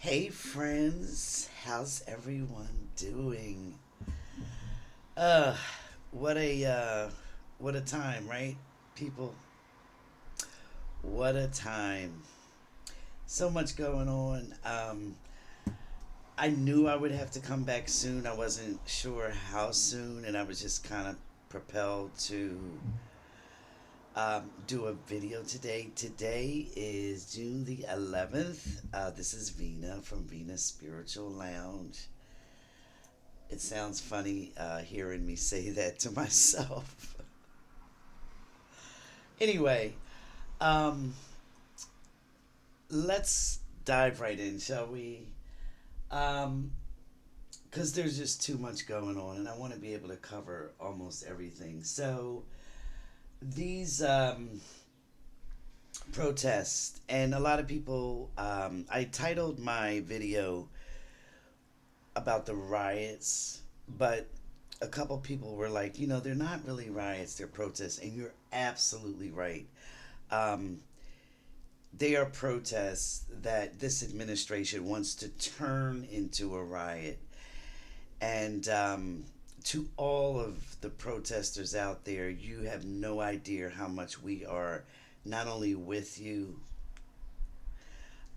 Hey friends, how's everyone doing? Uh, what a what a time, right? People, what a time. So much going on. I knew I would have to come back soon. I wasn't sure how soon, and I was just kind of propelled to do a video today. Today is June the 11th. This is Vena from Vena Spiritual Lounge. It sounds funny hearing me say that to myself. Anyway, um, let's dive right in, shall we? Because there's just too much going on, and I want to be able to cover almost everything. So, these protests, and a lot of people, I titled my video about the riots, but a couple people were like, they're not really riots, they're protests, and you're absolutely right. Um, they are protests that this administration wants to turn into a riot. And to all of the protesters out there, you have no idea how much we are not only with you,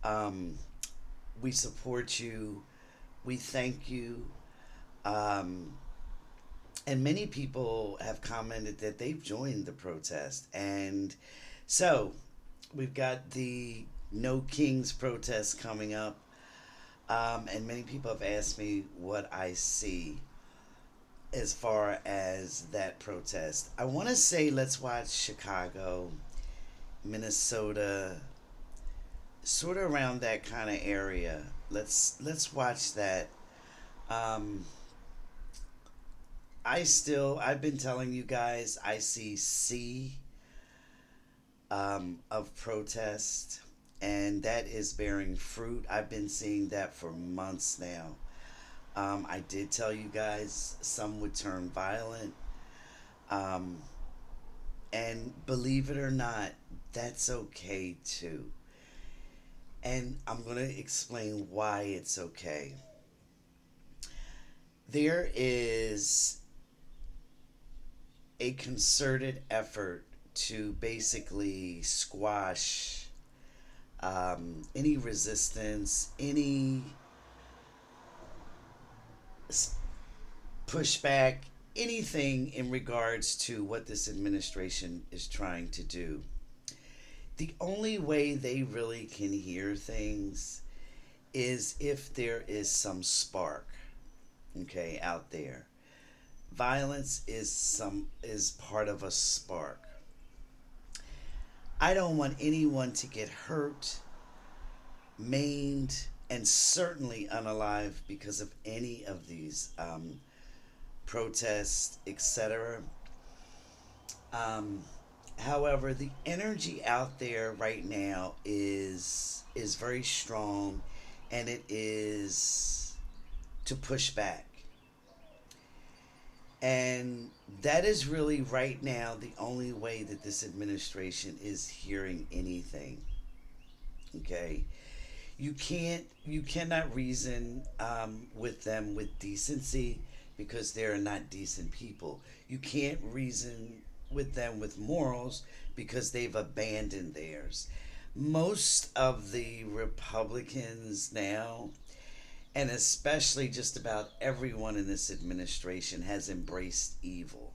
um, we support you, we thank you. Um, and many people have commented that they've joined the protest. And so we've got the No Kings protest coming up. And many people have asked me what I see as far as that protest. I want to say let's watch Chicago, Minnesota, sort of around that kind of area. Let's watch that. Um, I've been telling you guys I see of protest, and that is bearing fruit. I've been seeing that for months now. I did tell you guys some would turn violent. Um, and believe it or not, that's okay too. And I'm going to explain why it's okay. There is a concerted effort to basically squash any resistance, any pushback, anything in regards to what this administration is trying to do. The only way they really can hear things is if there is some spark, okay, out there. Violence is part of a spark. I don't want anyone to get hurt, maimed, and certainly unalive because of any of these protests, etc. Um, However, the energy out there right now is very strong, and it is to push back. And that is really right now the only way that this administration is hearing anything. Okay, you cannot reason with them with decency because they're not decent people. You can't reason with them with morals because they've abandoned theirs. Most of the Republicans now, and especially just about everyone in this administration, has embraced evil.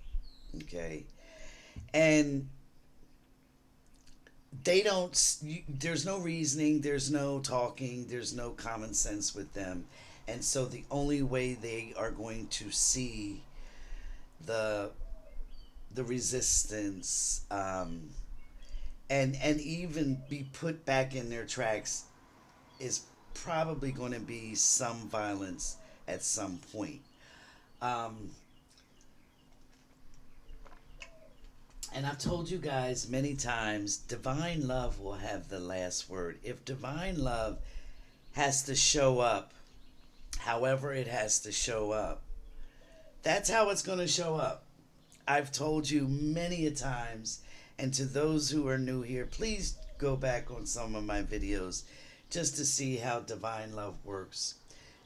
Okay, and they don't. There's no reasoning. There's no talking. There's no common sense with them, and so the only way they are going to see the the resistance, and even be put back in their tracks is probably going to be some violence at some point. Um, and I've told you guys many times, divine love will have the last word. If divine love has to show up, however it has to show up, that's how it's going to show up. I've told you many a times, and to those who are new here, please go back on some of my videos just to see how divine love works.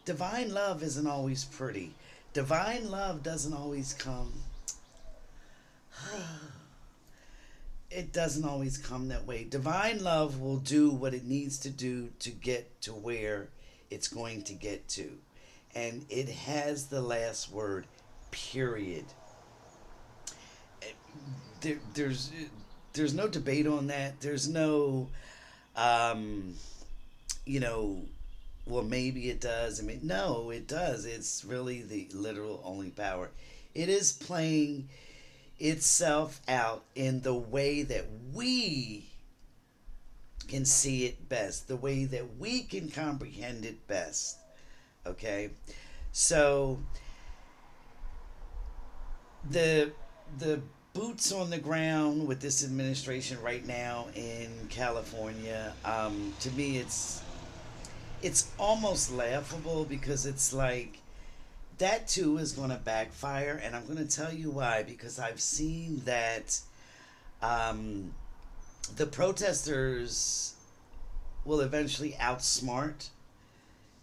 Divine love isn't always pretty. Divine love doesn't always come. It doesn't always come that way. Divine love will do what it needs to do to get to where it's going to get to. And it has the last word, period. There, there's no debate on that. There's no, um, you know, well, maybe it does. I mean, no, it does. It's really the literal only power. It is playing itself out in the way that we can see it best, the way that we can comprehend it best. Okay? So the the boots on the ground with this administration right now in California, to me it's almost laughable because it's like that too is going to backfire, and I'm going to tell you why. Because I've seen that um, the protesters will eventually outsmart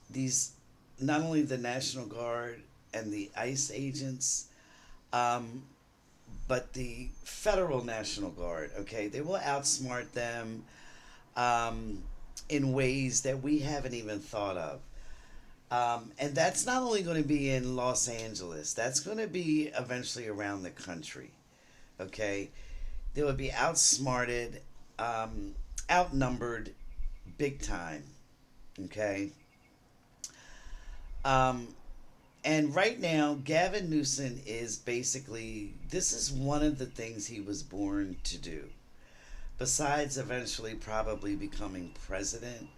these, not only the National Guard and the ICE agents, um, but the federal National Guard. Okay, they will outsmart them um, in ways that we haven't even thought of. And that's not only going to be in Los Angeles, that's going to be eventually around the country. Okay? They will be outsmarted, um, outnumbered big time. Okay? Um, and right now, Gavin Newsom is basically, this is one of the things he was born to do. Besides eventually probably becoming president,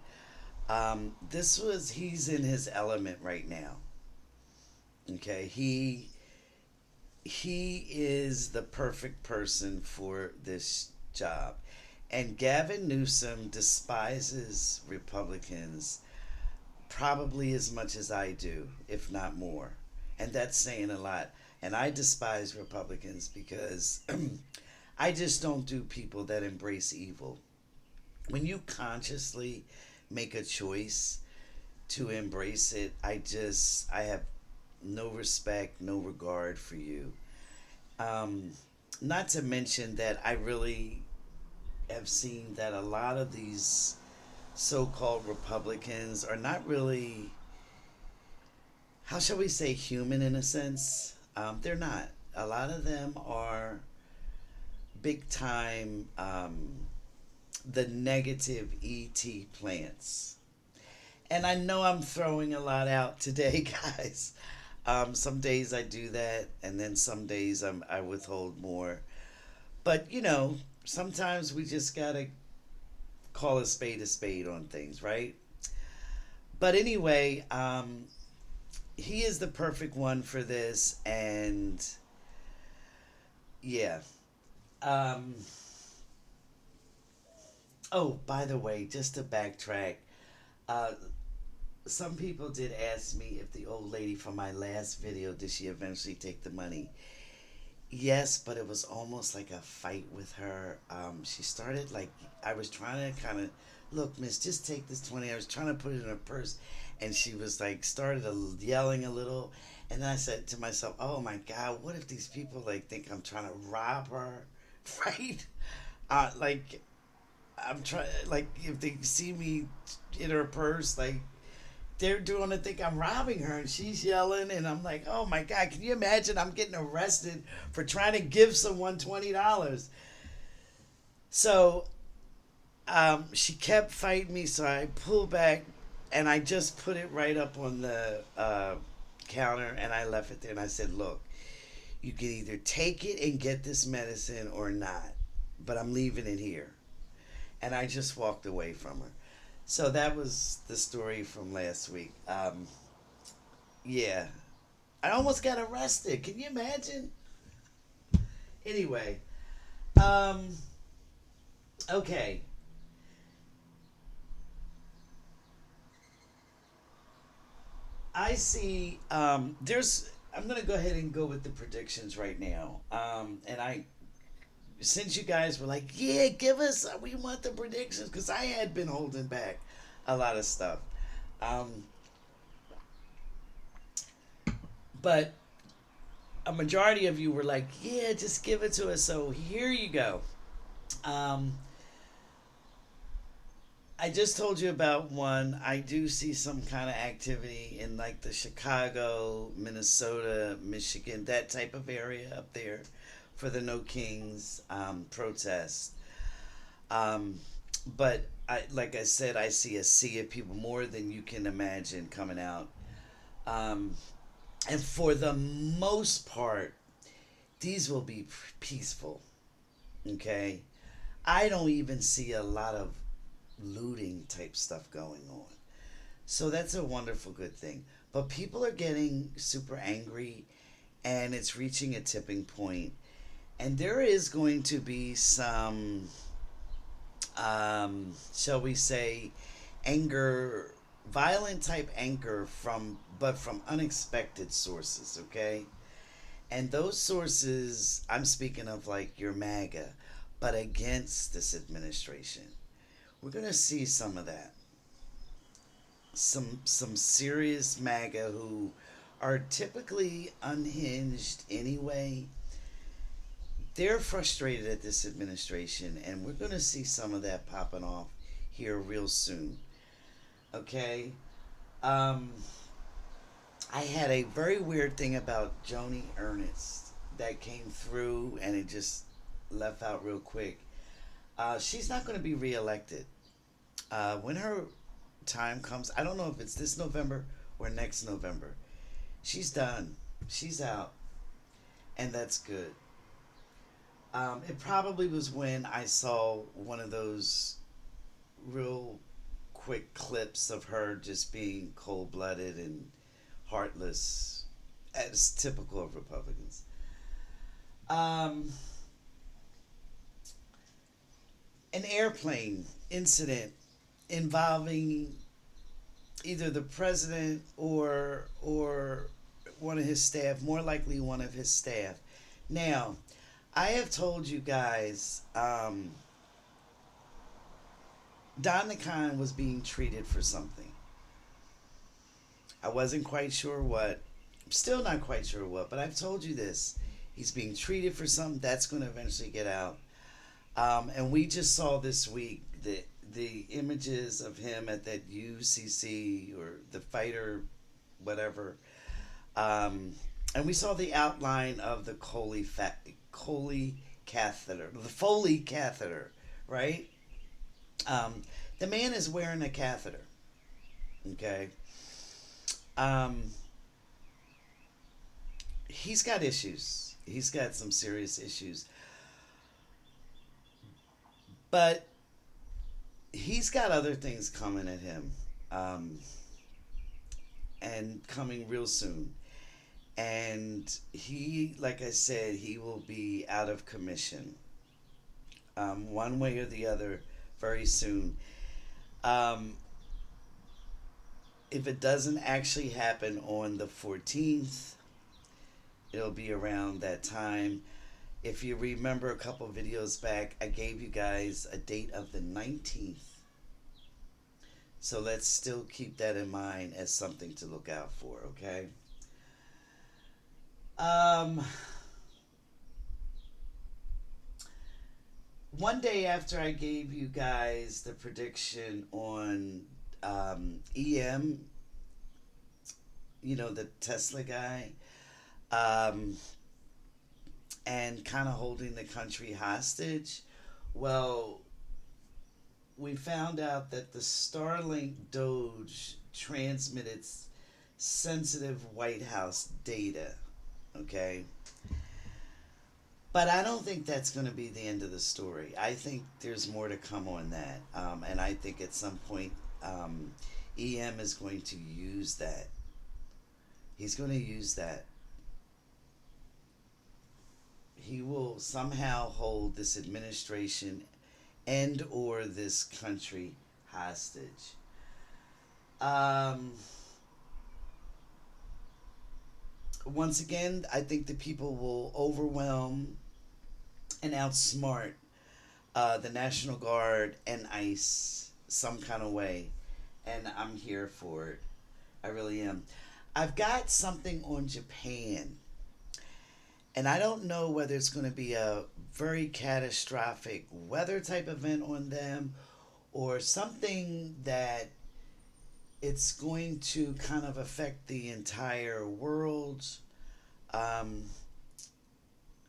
he's in his element right now. Okay, he is the perfect person for this job. And Gavin Newsom despises Republicans probably as much as I do, if not more. And that's saying a lot. And I despise Republicans because I just don't do people that embrace evil. When you consciously make a choice to embrace it, I have no respect, no regard for you. Um, Not to mention that I really have seen that a lot of these so-called Republicans are not really, how shall we say, human in a sense. They're not. A lot of them are big time the negative ET plants. And I know I'm throwing a lot out today, guys. Some days I do that, and then some days I withhold more. But, sometimes we just gotta call a spade on things, right? But anyway, he is the perfect one for this, and yeah. Um, oh, by the way, just to backtrack, uh, some people did ask me if the old lady from my last video, did she eventually take the money? Yes, but it was almost like a fight with her. She started like, I was trying to kind of, look, miss, just take this 20. I was trying to put it in her purse. And she was like, started yelling a little. And then I said to myself, oh my God, what if these people like think I'm trying to rob her? Right? Like, I'm trying, like, if they see me in her purse, like, they're doing to think I'm robbing her, and she's yelling, and I'm like, oh my God, can you imagine I'm getting arrested for trying to give someone $20? So she kept fighting me, so I pulled back, and I just put it right up on the counter, and I left it there, and I said, look, you can either take it and get this medicine or not, but I'm leaving it here. And I just walked away from her. So that was the story from last week. Yeah. I almost got arrested. Can you imagine? Anyway. Um, okay. I see. I'm going to go ahead and go with the predictions right now. Since you guys were like, yeah, give us, we want the predictions, because I had been holding back. a lot of stuff. Um, but a majority of you were like, yeah, just give it to us. So here you go. Um, I just told you about one. I do see some kind of activity in like the Chicago, Minnesota, Michigan, that type of area up there for the No Kings protest. Um, but like I said, I see a sea of people, more than you can imagine, coming out. Um, and for the most part, these will be peaceful. Okay, I don't even see a lot of looting type stuff going on. So that's a wonderful good thing. But people are getting super angry and it's reaching a tipping point. And there is going to be some, shall we say, anger, violent type anger but from unexpected sources, okay? And those sources, I'm speaking of like your MAGA, but against this administration. We're going to see some of that. Some serious MAGA who are typically unhinged anyway. They're frustrated at this administration, and we're going to see some of that popping off here real soon. Okay? Um, I had a very weird thing about Joni Ernest that came through, and it just left out real quick. She's not going to be reelected. When her time comes, I don't know if it's this November or next November. She's done. She's out, and that's good. It probably was when I saw one of those real quick clips of her just being cold blooded and heartless, as typical of Republicans. Um, an airplane incident involving either the president or one of his staff, more likely one of his staff. Now, I have told you guys, Don the Con was being treated for something. I wasn't quite sure what. I'm still not quite sure what, but I've told you this. He's being treated for something that's going to eventually get out. And we just saw this week the images of him at that UCC or the fighter, whatever. And we saw the outline of the Coley catheter, the Foley catheter, right? Um, the man is wearing a catheter. Okay. Um, he's got issues. He's got some serious issues. But he's got other things coming at him. Um, and coming real soon. And he, like I said, he will be out of commission, one way or the other, very soon. Um, if it doesn't actually happen on the 14th, it'll be around that time. If you remember a couple videos back, I gave you guys a date of the 19th. So let's still keep that in mind as something to look out for, okay? Um, one day after I gave you guys the prediction on EM, the Tesla guy, um, and kind of holding the country hostage, well, we found out that the Starlink Doge transmitted sensitive White House data. Okay? But I don't think that's going to be the end of the story. I think there's more to come on that. And I think at some point, EM is going to use that. He's going to use that. He will somehow hold this administration and or this country hostage. Um, Once again, I think the people will overwhelm and outsmart the National Guard and ICE some kind of way. and I'm here for it. I really am. I've got something on Japan, and I don't know whether it's going to be a very catastrophic weather type event on them or something that it's going to kind of affect the entire world. Um,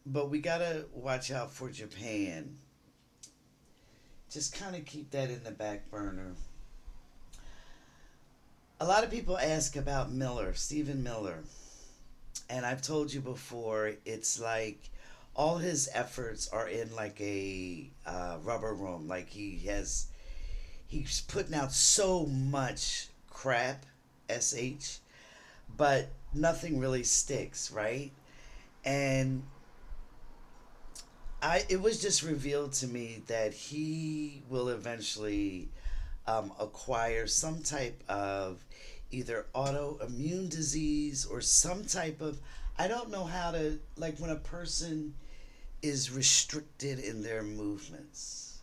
but we got to watch out for Japan. Just kind of keep that in the back burner. A lot of people ask about Miller, Stephen Miller. And I've told you before, it's like all his efforts are in like a rubber room. Like he's putting out so much crap, sh, but nothing really sticks, right? And it was just revealed to me that he will eventually acquire some type of either autoimmune disease or some type of, I don't know how to, like when a person is restricted in their movements.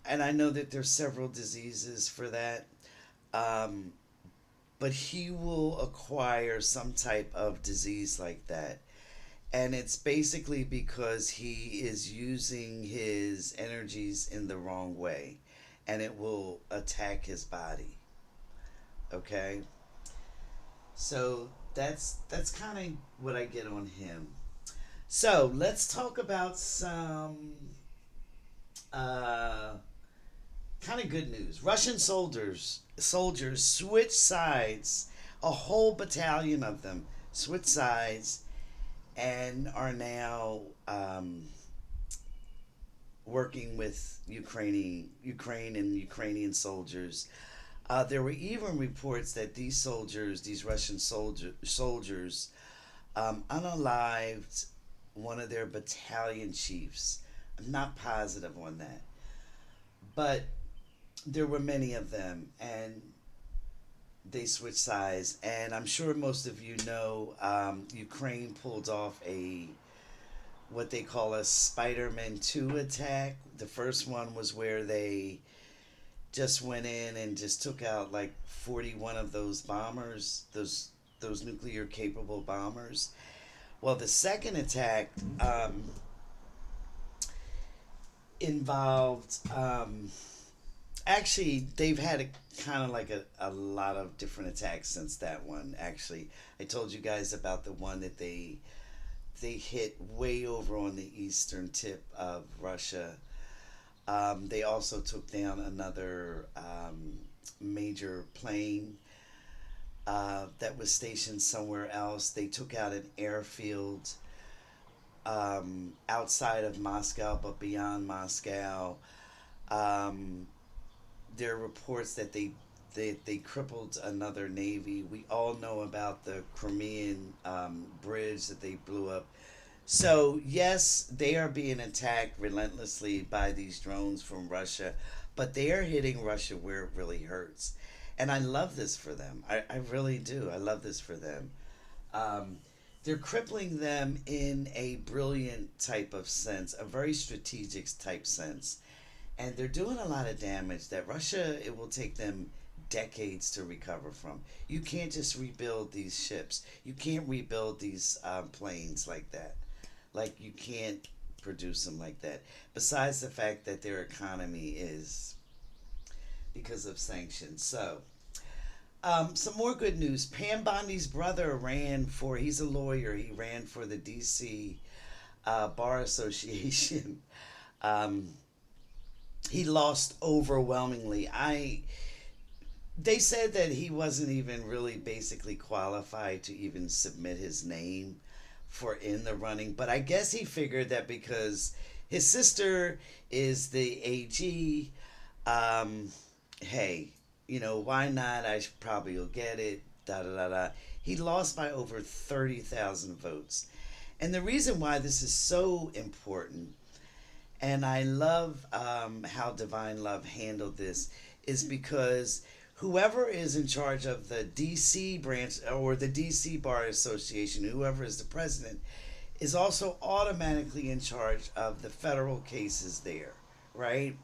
And I know that there's several diseases for that. Um, but he will acquire some type of disease like that. And it's basically because he is using his energies in the wrong way and it will attack his body. Okay? So that's kind of what I get on him. So let's talk about some uh, kind of good news. Russian soldiers switch sides. A whole battalion of them switch sides and are now working with Ukraine and Ukrainian soldiers. There were even reports that these Russian soldiers, unalived one of their battalion chiefs. I'm not positive on that, but there were many of them, and they switched sides. And I'm sure most of you know, Ukraine pulled off a what they call a Spider-Man 2 attack. The first one was where they just went in and just took out like 41 of those bombers, those nuclear capable bombers. Well, the second attack involved actually they've had a kind of like a lot of different attacks since that one. Actually, I told you guys about the one that they hit way over on the eastern tip of Russia. They also took down another major plane that was stationed somewhere else. They took out an airfield outside of Moscow, but beyond Moscow. Um, there are reports that they crippled another navy. We all know about the Crimean bridge that they blew up. So, yes, they are being attacked relentlessly by these drones from Russia, but they are hitting Russia where it really hurts. And I love this for them. I really do. I love this for them. Um, they're crippling them in a brilliant type of sense, a very strategic type sense. And they're doing a lot of damage that Russia, it will take them decades to recover from. You can't just rebuild these ships. You can't rebuild these planes like that. Like you can't produce them like that. Besides the fact that their economy is because of sanctions. So, some more good news. Pam Bondi's brother ran for. He's a lawyer. He ran for the D.C. Bar Association. Um, he lost overwhelmingly. They said that he wasn't even really basically qualified to even submit his name for in the running, but I guess he figured that because his sister is the AG, um, hey, why not? I should probably will get it. Da da da da. He lost by over 30,000 votes, and the reason why this is so important, and I love how Divine Love handled this, is because whoever is in charge of the DC branch or the DC Bar Association, whoever is the president, is also automatically in charge of the federal cases there, right?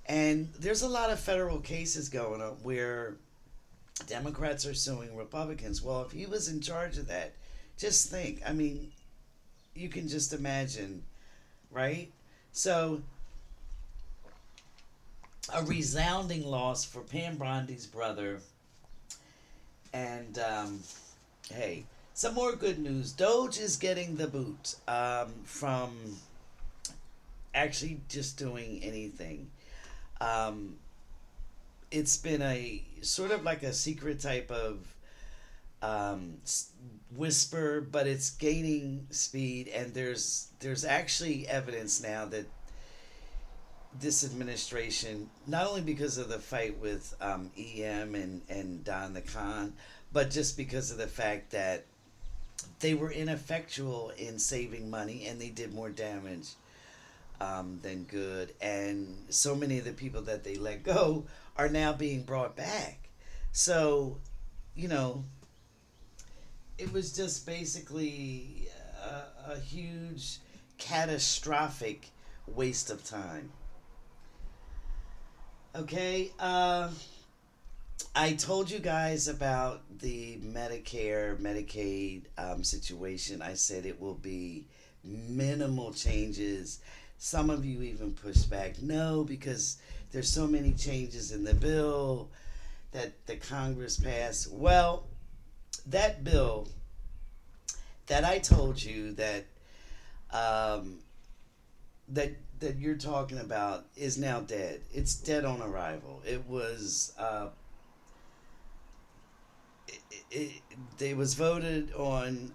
And there's a lot of federal cases going on where Democrats are suing Republicans. Well, if he was in charge of that, just think. I mean, you can just imagine, right? So, a resounding loss for Pam Brondy's brother. And hey, some more good news. Doge is getting the boot from actually just doing anything. Um, it's been a sort of like a secret type of um, whisper, but it's gaining speed, and there's actually evidence now that this administration, not only because of the fight with EM and Don the Con, but just because of the fact that they were ineffectual in saving money and they did more damage than good. And so many of the people that they let go are now being brought back. So, you know, it was just basically a huge, catastrophic waste of time. Okay, I told you guys about the Medicare, Medicaid situation. I said it will be minimal changes. Some of you even pushed back, no, because there's so many changes in the bill that the Congress passed. Well, that bill that I told you um, that that you're talking about is now dead. It's dead on arrival. It was it was voted on.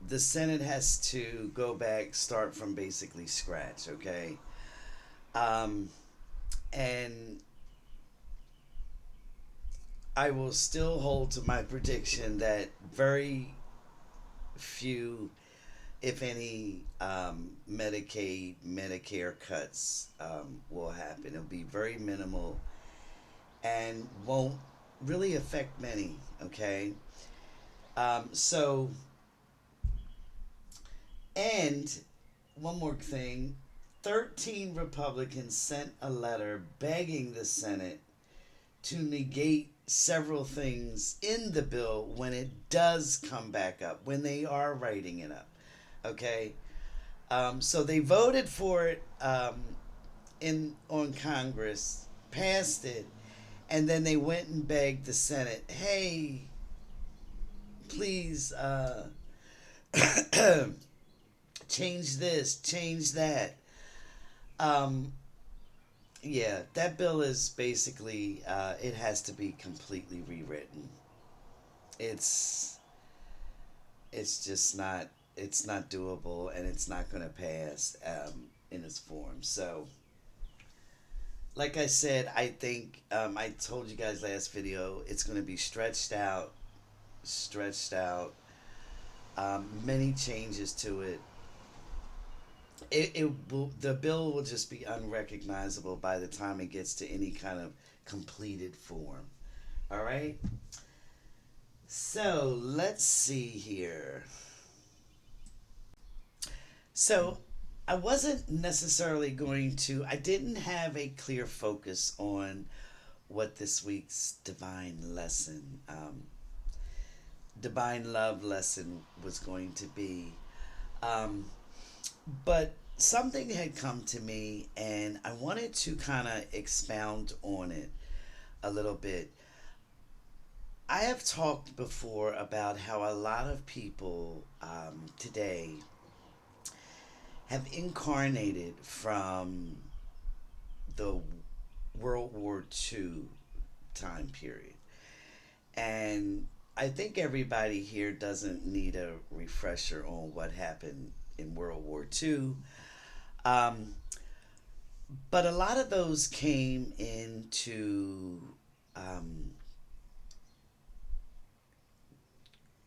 The Senate has to go back, start from basically scratch. Okay, um, and I will still hold to my prediction that very few, if any, Medicaid, Medicare cuts will happen. It'll be very minimal and won't really affect many. Okay, so and one more thing. 13 Republicans sent a letter begging the Senate to negate several things in the bill when it does come back up, when they are writing it up. Okay? So they voted for it in on Congress, passed it, and then they went and begged the Senate, hey, please change this, change that. Um, yeah, that bill is basically it has to be completely rewritten. It's it's just not it's not doable and it's not going to pass in its form. So, like I said, I think I told you guys last video it's going to be stretched out. Many changes to it. It will the bill will just be unrecognizable by the time it gets to any kind of completed form. All right. So let's see here. So I wasn't necessarily going to. I didn't have a clear focus on what this week's divine love lesson was going to be. Um, but something had come to me, and I wanted to kind of expound on it a little bit. I have talked before about how a lot of people today have incarnated from the World War II time period. And I think everybody here doesn't need a refresher on what happened in World War II. Um, but a lot of those came into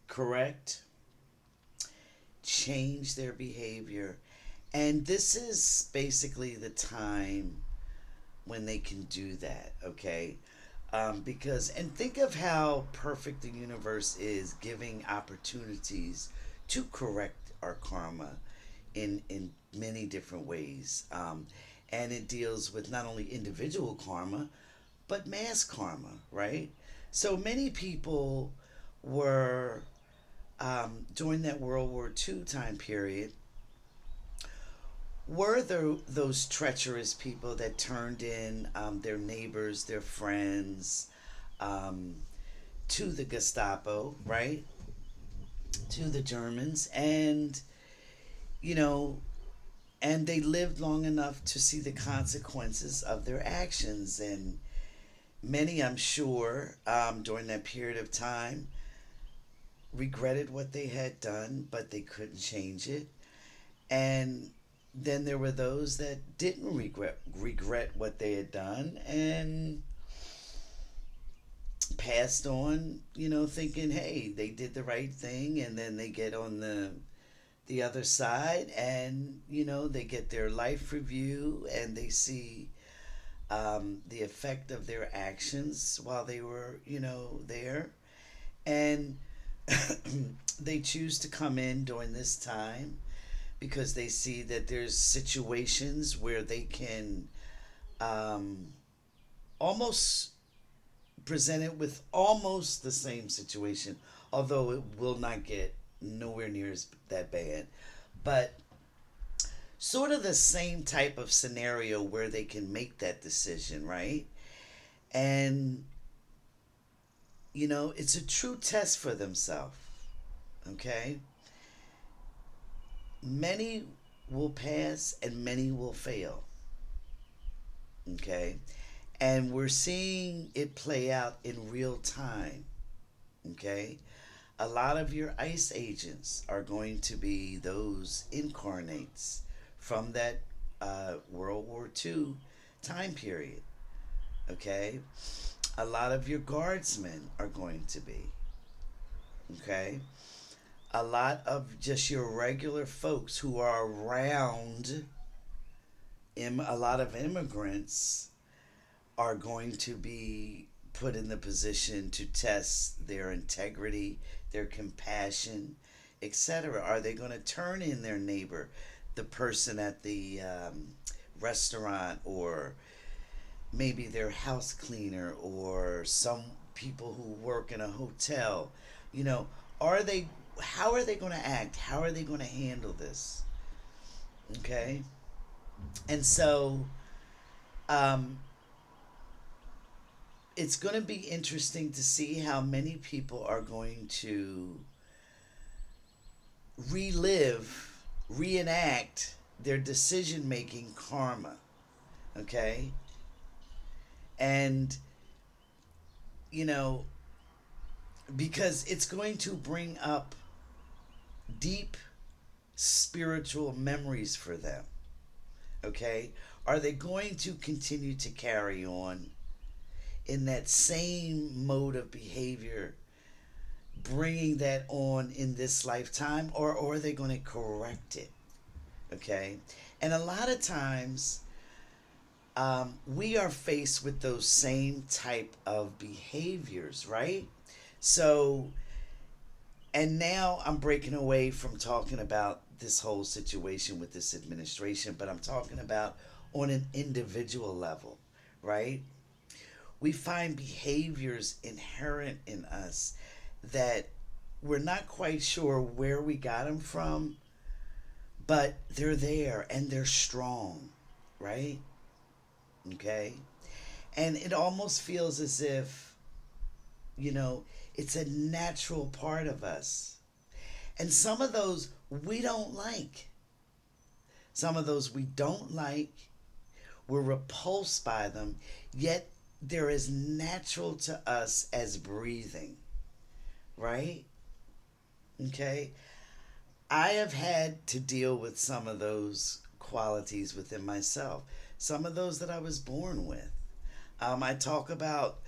correct, change their behavior. And this is basically the time when they can do that, okay? Because, and think of how perfect the universe is giving opportunities to correct our karma in many different ways. and it deals with not only individual karma, but mass karma, right? So many people were, during that World War II time period, were those treacherous people that turned in their neighbors, their friends, um, to the Gestapo, right? To the Germans. And, you know, and they lived long enough to see the consequences of their actions. And many, I'm sure, during that period of time, regretted what they had done, but they couldn't change it. And then there were those that didn't regret what they had done and passed on, thinking, hey, they did the right thing, and then they get on the other side, and they get their life review, and they see the effect of their actions while they were, there, and they choose to come in during this time because they see that there's situations where they can um, almost present it with almost the same situation, although it will not get nowhere near as that bad. But sort of the same type of scenario where they can make that decision, right? And, it's a true test for themselves, okay? Many will pass and many will fail, okay? And we're seeing it play out in real time, okay? A lot of your ICE agents are going to be those incarnates from that World War II time period, okay? A lot of your guardsmen are going to be, okay? A lot of just your regular folks who are around, a lot of immigrants are going to be put in the position to test their integrity, their compassion, etc. Are they going to turn in their neighbor, the person at the restaurant, or maybe their house cleaner, or some people who work in a hotel? You know, are they? How are they going to act? How are they going to handle this? Okay, and so um, it's going to be interesting to see how many people are going to relive, reenact their decision making karma. Okay? And, you know, because it's going to bring up deep spiritual memories for them. Okay? Are they going to continue to carry on in that same mode of behavior, bringing that on in this lifetime, or are they going to correct it? Okay? And a lot of times, we are faced with those same type of behaviors, right? So, and now I'm breaking away from talking about this whole situation with this administration, but I'm talking about on an individual level, right? We find behaviors inherent in us that we're not quite sure where we got them from, but they're there and they're strong, right? Okay? And it almost feels as if, you know, it's a natural part of us. And some of those we don't like. Some of those we don't like. We're repulsed by them, yet they're as natural to us as breathing, right? Okay? I have had to deal with some of those qualities within myself, some of those that I was born with. I talk about,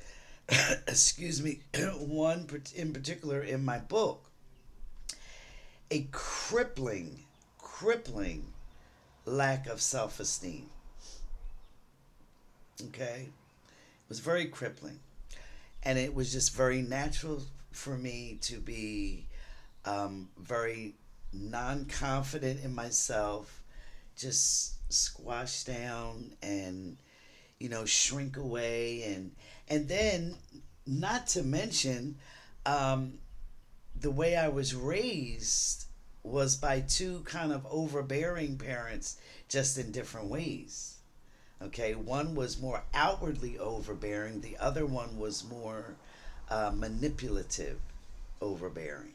excuse me, one in particular in my book, a crippling lack of self esteem. Okay? It was very crippling. And it was just very natural for me to be very non confident in myself, just squash down and shrink away, and then not to mention um, the way I was raised was by two kind of overbearing parents, just in different ways. Okay, one was more outwardly overbearing, the other one was more manipulative, overbearing,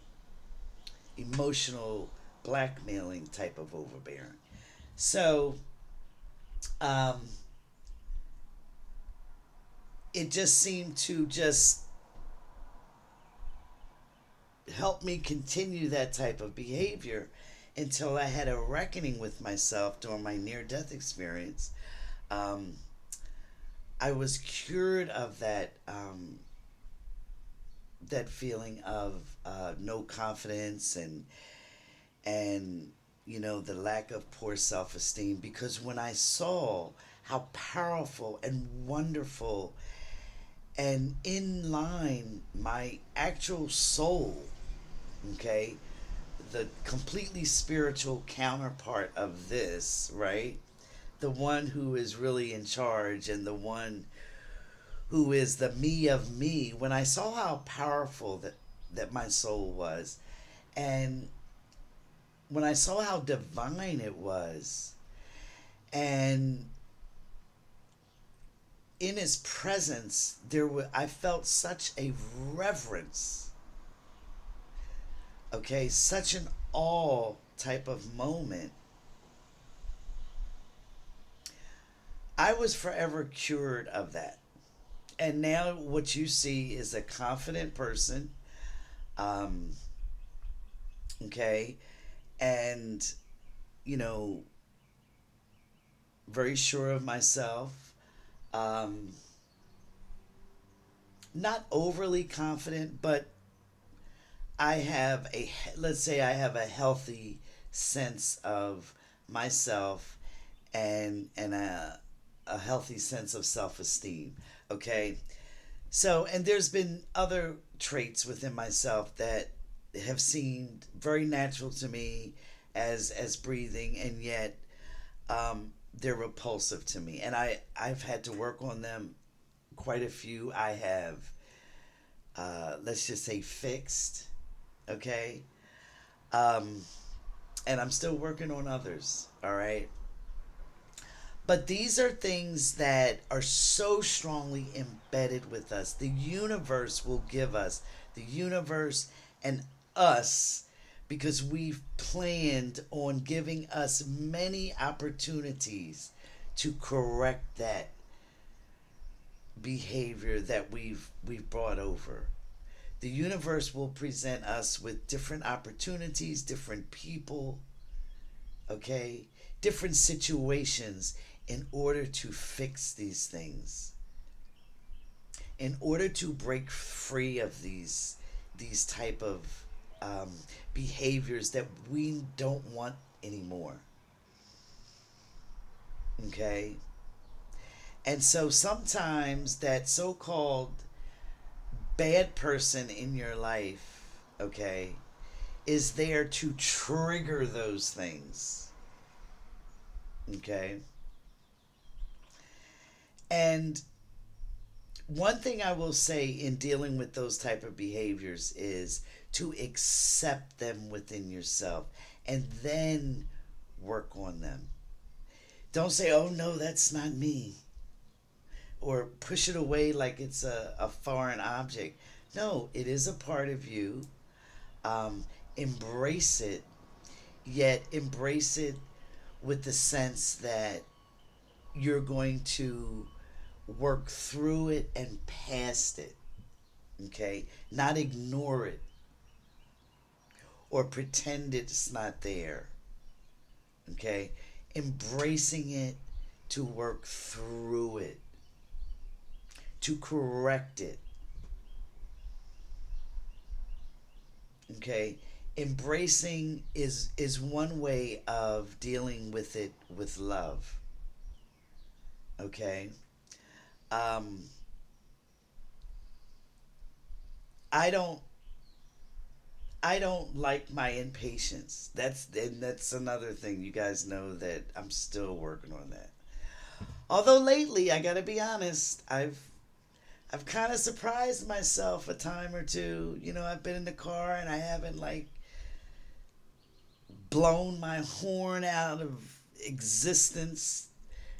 emotional blackmailing type of overbearing. So um, it just seemed to just help me continue that type of behavior until I had a reckoning with myself during my near death experience. Um, I was cured of that feeling of no confidence and the lack of poor self esteem, because when I saw how powerful and wonderful and in line my actual soul, okay, the completely spiritual counterpart of this, right? The one who is really in charge and the one who is the me of me. When I saw how powerful that my soul was, and when I saw how divine it was, and in his presence I felt such a reverence, okay, such an awe type of moment. I was forever cured of that. And now what you see is a confident person, um, okay, and, you know, very sure of myself, um, not overly confident, but let's say I have a healthy sense of myself and a healthy sense of self esteem, okay? So, and there's been other traits within myself that have seemed very natural to me as breathing, and yet they're repulsive to me, and I've had to work on them. Quite a few I have, let's just say, fixed. Okay, um, and I'm still working on others. All right, but these are things that are so strongly embedded with us. The universe will give us, the universe and us, because we've planned on giving us many opportunities to correct that behavior that we've brought over. The universe will present us with different opportunities, different people, okay, different situations in order to fix these things, in order to break free of these type of um, behaviors that we don't want anymore. Okay, and so sometimes that so-called bad person in your life, okay, is there to trigger those things. Okay, and one thing I will say in dealing with those type of behaviors is to accept them within yourself and then work on them. Don't say, oh no, that's not me, or push it away like it's a foreign object. No, it is a part of you. um, Embrace it, yet embrace it with the sense that you're going to work through it and past it. Okay, not ignore it or pretend it's not there. Okay, embracing it, to work through it, to correct it. Okay, embracing is one way of dealing with it with love. Okay, um, I don't I don't like my impatience. That's another thing. You guys know that I'm still working on that. Although lately, I got to be honest, I've kind of surprised myself a time or two. You know, I've been in the car and I haven't like blown my horn out of existence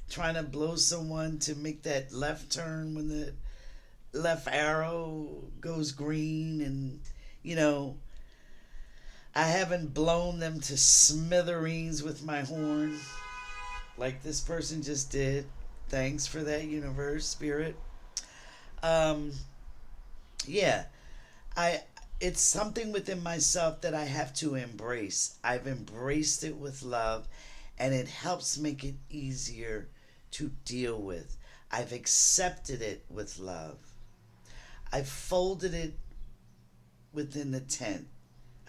trying to blow someone to make that left turn when the left arrow goes green, and you know, I haven't blown them to smithereens with my horn like this person just did. Thanks for that, universe, spirit. Um, yeah, I. It's something within myself that I have to embrace. I've embraced it with love, and it helps make it easier to deal with. I've accepted it with love. I've folded it within the tent,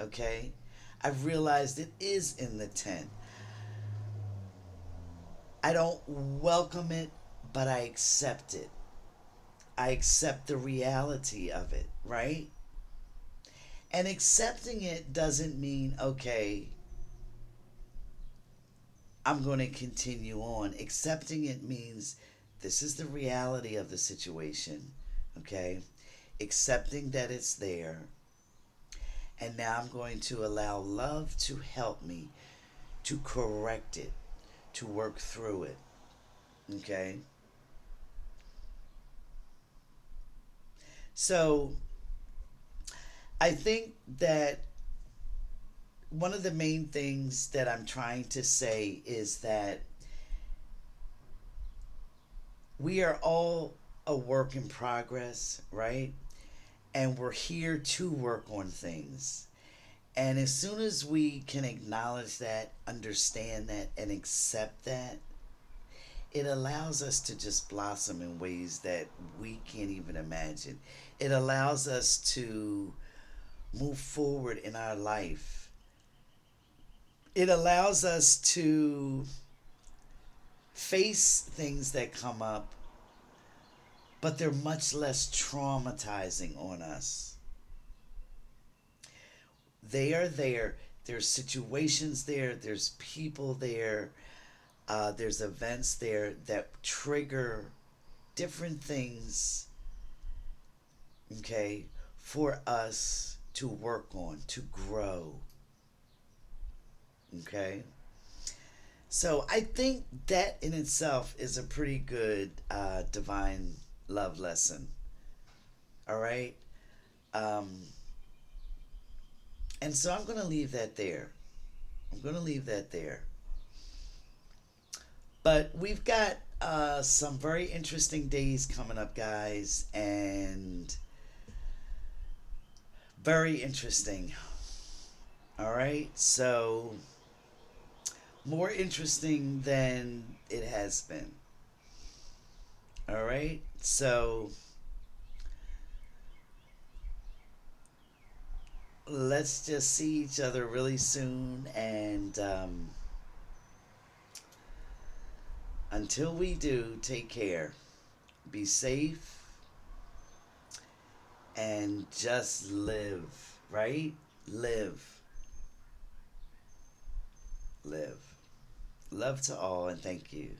okay? I've realized it is in the tent. I don't welcome it, but I accept it. I accept the reality of it, right? And accepting it doesn't mean, okay, I'm going to continue on. Accepting it means this is the reality of the situation, okay? Accepting that it's there. And now I'm going to allow love to help me to correct it, to work through it, okay? So I think that one of the main things that I'm trying to say is that we are all a work in progress, right? And we're here to work on things. And as soon as we can acknowledge that, understand that, and accept that, it allows us to just blossom in ways that we can't even imagine. It allows us to move forward in our life. It allows us to face things that come up, but they're much less traumatizing on us. They are there. There's situations there. There's people there. There's events there that trigger different things, okay, for us to work on, to grow, okay? So I think that in itself is a pretty good divine love lesson, all right? Um, and so I'm going to leave that there. I'm going to leave that there. But we've got some very interesting days coming up, guys, and very interesting. All right, so more interesting than it has been. All right, so let's just see each other really soon, and until we do, take care, be safe, and just live, right? Live, live. Love to all, and thank you.